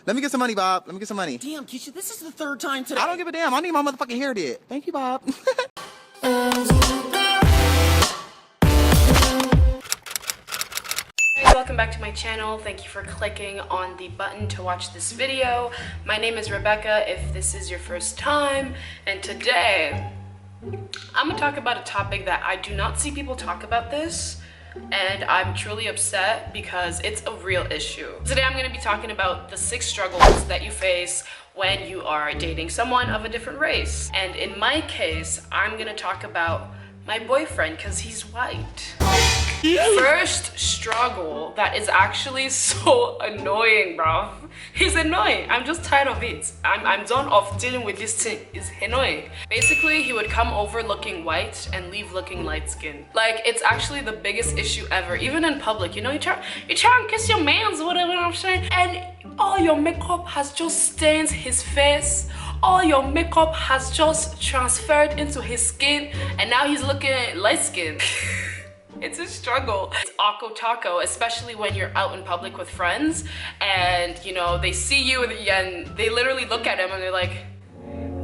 Let me get some money, Bob. Let me get some money. Damn, Keisha, this is the third time today. I don't give a damn. I need my motherfucking hair did. Thank you, Bob. Welcome back to my channel. Thank you for clicking on the button to watch this video. My name is Rebecca if this is your first time, and today I'm gonna talk about a topic that I do not see people talk about this, and I'm truly upset because it's a real issue. Today I'm gonna be talking about the 6 struggles that you face when you are dating someone of a different race. And in my case, I'm gonna talk about my boyfriend because he's white. First struggle that is actually so annoying, bro. He's annoying. I'm just tired of it. I'm done of dealing with this thing. It's annoying. Basically, he would come over looking white and leave looking light skinned. Like, it's actually the biggest issue ever. Even in public, you know, you try and kiss your mans or whatever, you know what I'm saying? And all your makeup has just stained his face. All your makeup has just transferred into his skin, and now he's looking light skinned. It's a struggle. It's awkward taco, especially when you're out in public with friends and, you know, they see you and they literally look at him and they're like,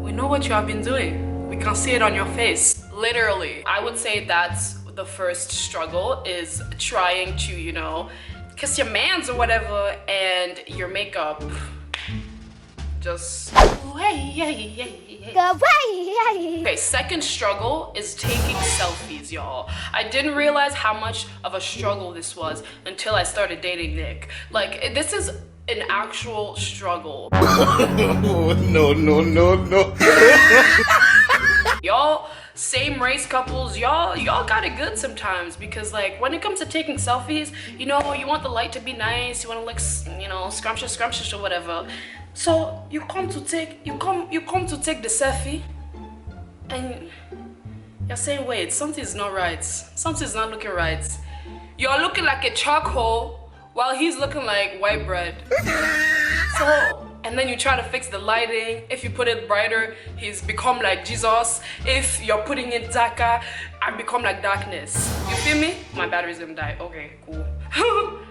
we know what you have been doing. We can see it on your face. Literally. I would say that's the first struggle, is trying to, you know, kiss your mans or whatever, and your makeup just Okay, second struggle is taking selfies, y'all. I didn't realize how much of a struggle this was until I started dating Nick. Like, this is an actual struggle. No. Y'all, same race couples, y'all got it good sometimes, because like when it comes to taking selfies, you know, you want the light to be nice, you want to look, you know, scrumptious or whatever. So you come to take the selfie, and you're saying, wait, something's not right. Something's not looking right. You're looking like a charcoal while he's looking like white bread. So, and then you try to fix the lighting. If you put it brighter, he's become like Jesus. If you're putting it darker, I become like darkness. You feel me? My battery's gonna die. Okay, cool.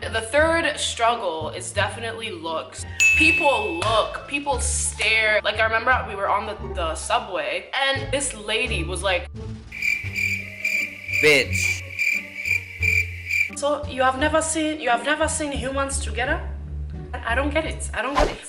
The third struggle is definitely looks. People stare. Like, I remember we were on the subway and this lady was like, Bitch. so you have never seen humans together? I don't get it.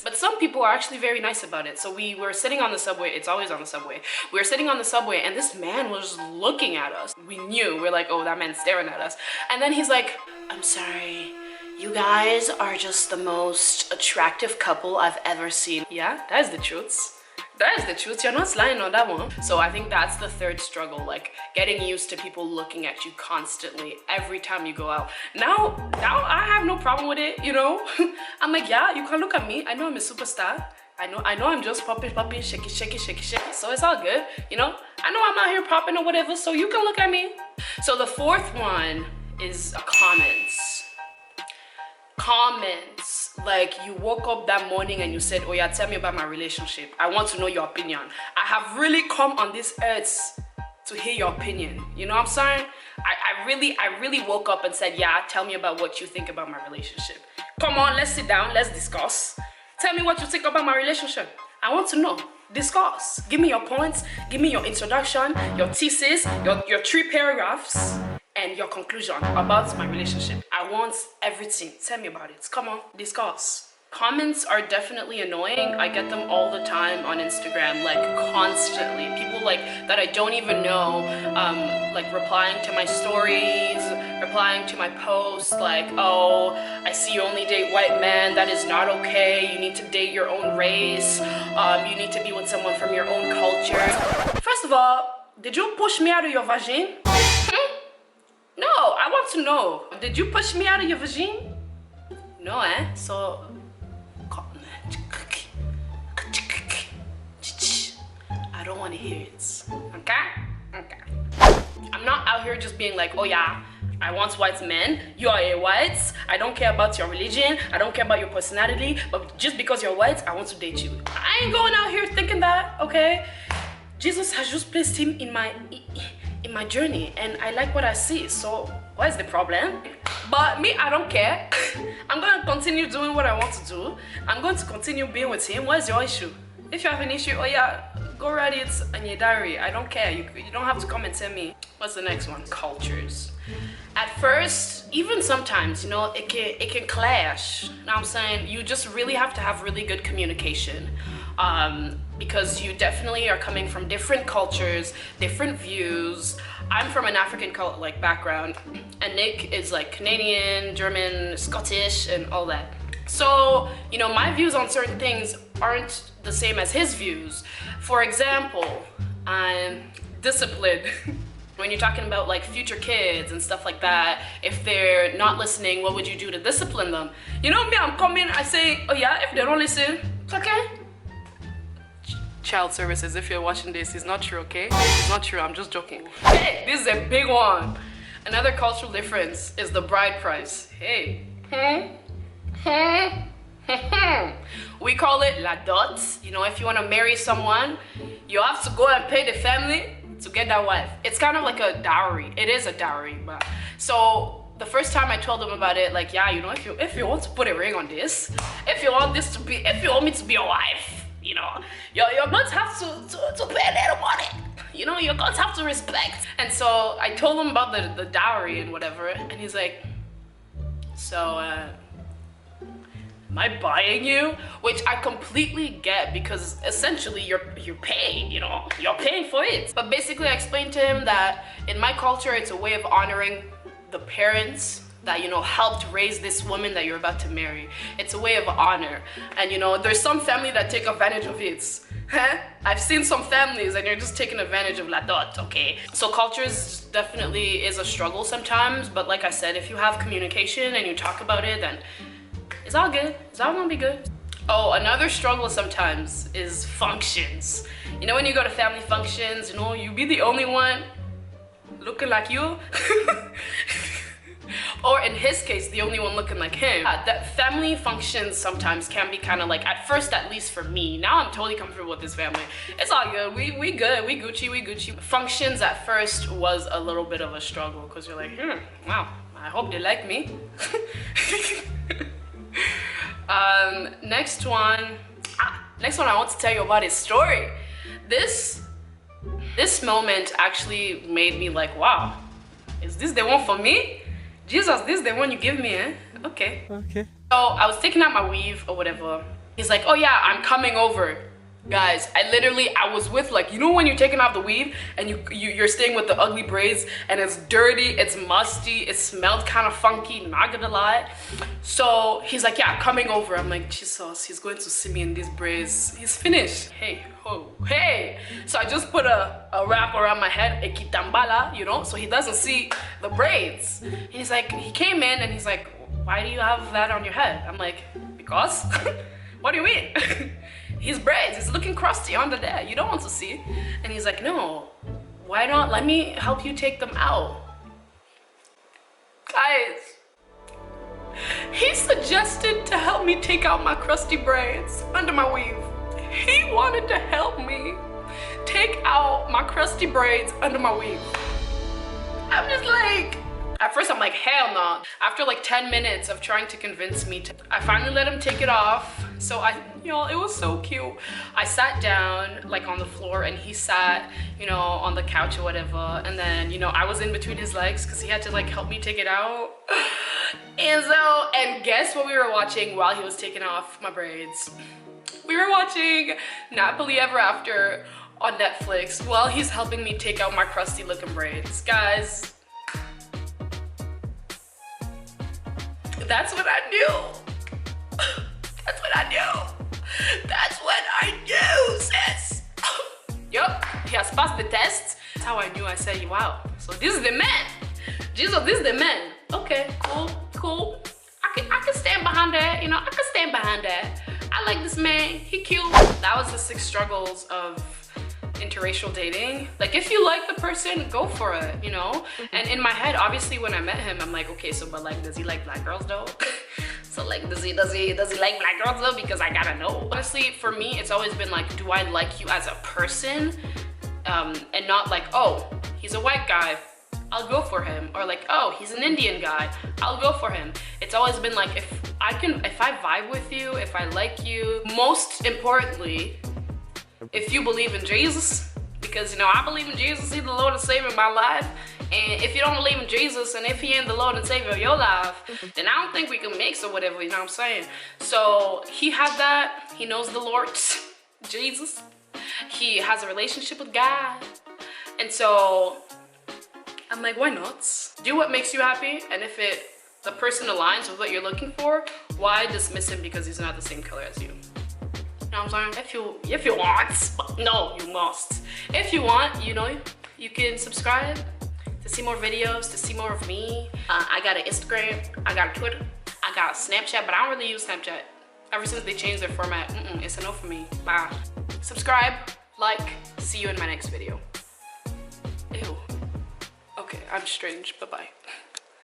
But some people are actually very nice about it. So we were sitting on the subway. It's always on the subway. We were sitting on the subway and this man was looking at us. We knew. We're like, oh, that man's staring at us. And then he's like, I'm sorry. You guys are just the most attractive couple I've ever seen. Yeah, that is the truth. That is the truth. You're not lying on that one. So I think that's the third struggle, like getting used to people looking at you constantly every time you go out. Now I have no problem with it, you know. I'm like, yeah, you can look at me. I know I'm a superstar. I know I'm just popping, shaky. So it's all good, you know. I know I'm out here popping or whatever, so you can look at me. So the fourth one is comments. Like, you woke up that morning and you said, oh yeah, tell me about my relationship. I want to know your opinion. I have really come on this earth to hear your opinion. You know what I'm saying? I really woke up and said, yeah, tell me about what you think about my relationship. Come on, let's sit down, let's discuss. Tell me what you think about my relationship. I want to know. Discuss. Give me your points, give me your introduction, your thesis, your 3 paragraphs, and your conclusion about my relationship. I want everything. Tell me about it. Come on, discuss. Comments are definitely annoying. I get them all the time on Instagram, like constantly. People like that I don't even know, like replying to my stories, replying to my posts, like, oh, I see you only date white men. That is not okay. You need to date your own race. You need to be with someone from your own culture. First of all, did you push me out of your vagina? No, I want to know. Did you push me out of your vagina? No, eh? So, I don't want to hear it. Okay? I'm not out here just being like, oh yeah, I want white men. You are a white. I don't care about your religion. I don't care about your personality. But just because you're white, I want to date you. I ain't going out here thinking that, okay? Jesus has just placed him in my journey, and I like what I see. So what is the problem? But me, I don't care. I'm going to continue doing what I want to do. I'm going to continue being with him. What's your issue? If you have an issue, oh yeah, go write it in your diary. I don't care. You don't have to come and tell me. What's the next one? Cultures. At first, even sometimes, you know, it can clash. You know what I'm saying? You just really have to have really good communication. Because you definitely are coming from different cultures, different views. I'm from an African background, and Nick is like Canadian, German, Scottish, and all that. So, you know, my views on certain things aren't the same as his views. For example, discipline. When you're talking about like future kids and stuff like that, if they're not listening, what would you do to discipline them? You know me, I'm coming, I say, oh yeah, if they don't listen, it's okay. Child services, if you're watching this, it's not true, okay? It's not true, I'm just joking. Hey, this is a big one. Another cultural difference is the bride price. Hey. We call it la dot. You know, if you want to marry someone, you have to go and pay the family to get that wife. It's kind of like a dowry. It is a dowry. But so the first time I told them about it, like, yeah, you know, if you want to put a ring on this, if you want me to be your wife, you know, you're going to have to pay a little money. You know, you're going to have to respect. And so I told him about the dowry and whatever, and he's like, so am I buying you? Which I completely get, because essentially you're paying, you know, you're paying for it. But basically I explained to him that in my culture, it's a way of honoring the parents that, you know, helped raise this woman that you're about to marry. It's a way of honor. And you know, there's some family that take advantage of it. Huh? I've seen some families and you're just taking advantage of la dot, okay? So cultures definitely is a struggle sometimes, but like I said, if you have communication and you talk about it, then it's all good. It's all gonna be good. Oh, another struggle sometimes is functions. You know, when you go to family functions, you know, you be the only one looking like you. Or in his case, the only one looking like him. That family functions sometimes can be kind of like, at first, at least for me, now I'm totally comfortable with this family. It's all good, we good, we Gucci. Functions at first was a little bit of a struggle, because you're like, wow, I hope they like me. Next one I want to tell you about his story. This moment actually made me like, wow, is this the one for me? Jesus, this is the one you give me, eh? Okay. So I was taking out my weave or whatever. He's like, oh yeah, I'm coming over. Guys, I was with, like, you know when you're taking off the weave and you're staying with the ugly braids and it's dirty, it's musty, it smelled kind of funky, not gonna lie. So he's like, yeah, coming over. I'm like, Jesus, he's going to see me in these braids. He's finished. Hey, ho, hey. So I just put a wrap around my head, a kitambala, you know, so he doesn't see the braids. And he's like, he came in and he's like, why do you have that on your head? I'm like, because? What do you mean? His braids, he's looking crusty under there. You don't want to see. And he's like, no, why not? Let me help you take them out. Guys, he suggested to help me take out my crusty braids under my weave. He wanted to help me take out my crusty braids under my weave. I'm just like, at first I'm like, hell no. After like 10 minutes of trying to convince me to, I finally let him take it off. So you know, it was so cute. I sat down like on the floor and he sat, you know, on the couch or whatever. And then, you know, I was in between his legs because he had to like help me take it out. And guess what we were watching while he was taking off my braids? We were watching Happily Ever After on Netflix while he's helping me take out my crusty looking braids. Guys, that's what I knew. That's what I knew. That's what I knew, sis. Yup, he has passed the test. That's how I knew. I said, wow, so this is the man. Jesus, this is the man. Okay, cool. I can stand behind that, you know, I can stand behind that. I like this man, he cute. That was the 6 struggles of interracial dating. Like, if you like the person, go for it, you know? And in my head, obviously when I met him, I'm like, okay, so but like, does he like black girls though? So like, does he like black girls though? Because I gotta know. Honestly, for me, it's always been like, do I like you as a person? And not like, oh, he's a white guy, I'll go for him. Or like, oh, he's an Indian guy, I'll go for him. It's always been like, if I vibe with you, if I like you, most importantly, if you believe in Jesus, because you know, I believe in Jesus, he's the Lord and Savior of my life. And if you don't believe in Jesus, and if he ain't the Lord and Savior of your life, then I don't think we can mix or whatever, you know what I'm saying? So he has that, he knows the Lord, Jesus. He has a relationship with God. And so I'm like, why not? Do what makes you happy, and if the person aligns with what you're looking for, why dismiss him because he's not the same color as you? You know what I'm saying? If you want, but no, you must. If you want, you know, you can subscribe to see more videos, to see more of me. I got an Instagram, I got a Twitter, I got a Snapchat, but I don't really use Snapchat. Ever since they changed their format, it's a no for me. Bye. Subscribe, like, see you in my next video. Ew. Okay, I'm strange. Bye-bye.